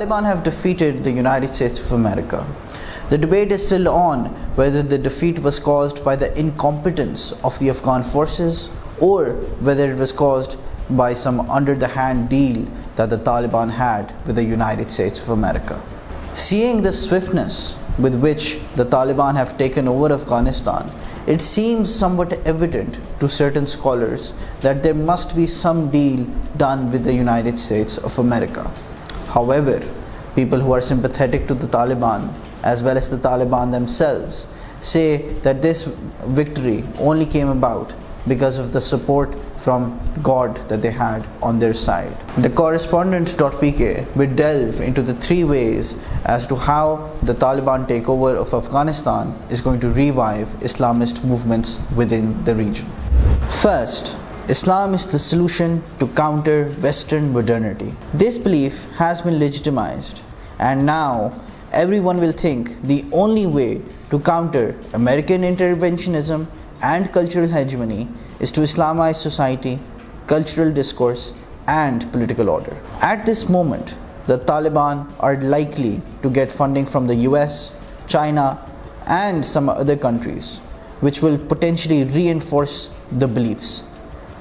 Taliban have defeated the United States of America. The debate is still on whether the defeat was caused by the incompetence of the Afghan forces or whether it was caused by some under-the-hand deal that the Taliban had with the United States of America. Seeing the swiftness with which the Taliban have taken over Afghanistan, it seems somewhat evident to certain scholars that there must be some deal done with the United States of America. However, people who are sympathetic to the Taliban, as well as the Taliban themselves, say that this victory only came about because of the support from God that they had on their side. The Correspondent.pk will delve into the three ways as to how the Taliban takeover of Afghanistan is going to revive Islamist movements within the region. First, Islam is the solution to counter Western modernity. This belief has been legitimized, and now everyone will think the only way to counter American interventionism and cultural hegemony is to Islamize society, cultural discourse, and political order. At this moment, the Taliban are likely to get funding from the US, China, and some other countries, which will potentially reinforce the beliefs.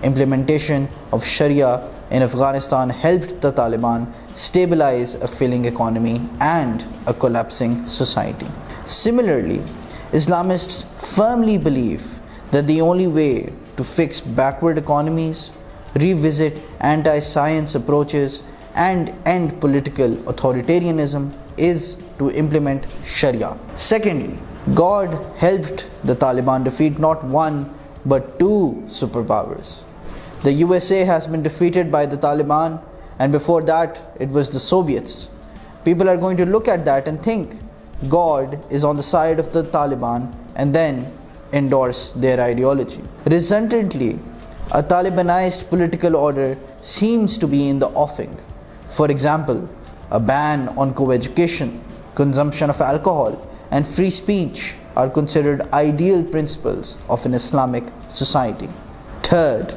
Implementation of Sharia in Afghanistan helped the Taliban stabilize a failing economy and a collapsing society. Similarly, Islamists firmly believe that the only way to fix backward economies, revisit anti-science approaches, and end political authoritarianism is to implement Sharia. Secondly, God helped the Taliban defeat not one but two superpowers. The USA has been defeated by the Taliban, and before that it was the Soviets. People are going to look at that and think God is on the side of the Taliban and then endorse their ideology. Resultantly, a Talibanized political order seems to be in the offing. For example, a ban on co-education, consumption of alcohol, and free speech are considered ideal principles of an Islamic society. Third,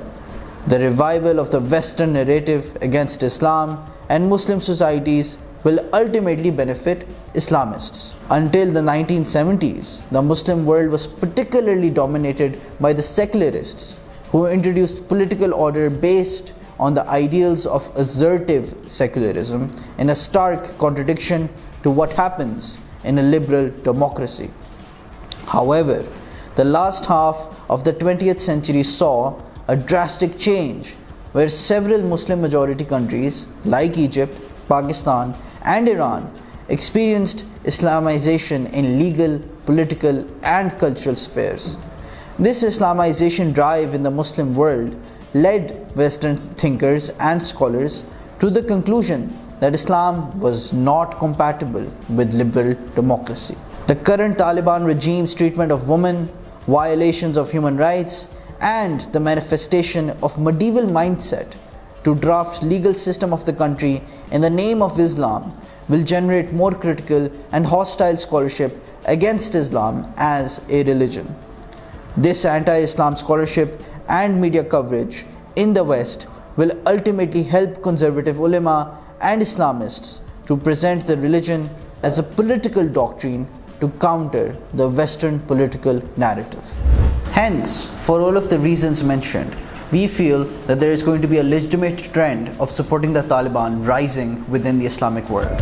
the revival of the Western narrative against Islam and Muslim societies will ultimately benefit Islamists. Until the 1970s, the Muslim world was particularly dominated by the secularists, who introduced political order based on the ideals of assertive secularism, in a stark contradiction to what happens in a liberal democracy. However, the last half of the 20th century saw a drastic change, where several Muslim majority countries like Egypt, Pakistan, and Iran experienced Islamization in legal, political, and cultural spheres. This Islamization drive in the Muslim world led Western thinkers and scholars to the conclusion that Islam was not compatible with liberal democracy. The current Taliban regime's treatment of women, violations of human rights, and the manifestation of medieval mindset to draft legal system of the country in the name of Islam will generate more critical and hostile scholarship against Islam as a religion. This anti-Islam scholarship and media coverage in the West will ultimately help conservative ulama and Islamists to present the religion as a political doctrine to counter the Western political narrative. Hence, for all of the reasons mentioned, we feel that there is going to be a legitimate trend of supporting the Taliban rising within the Islamic world.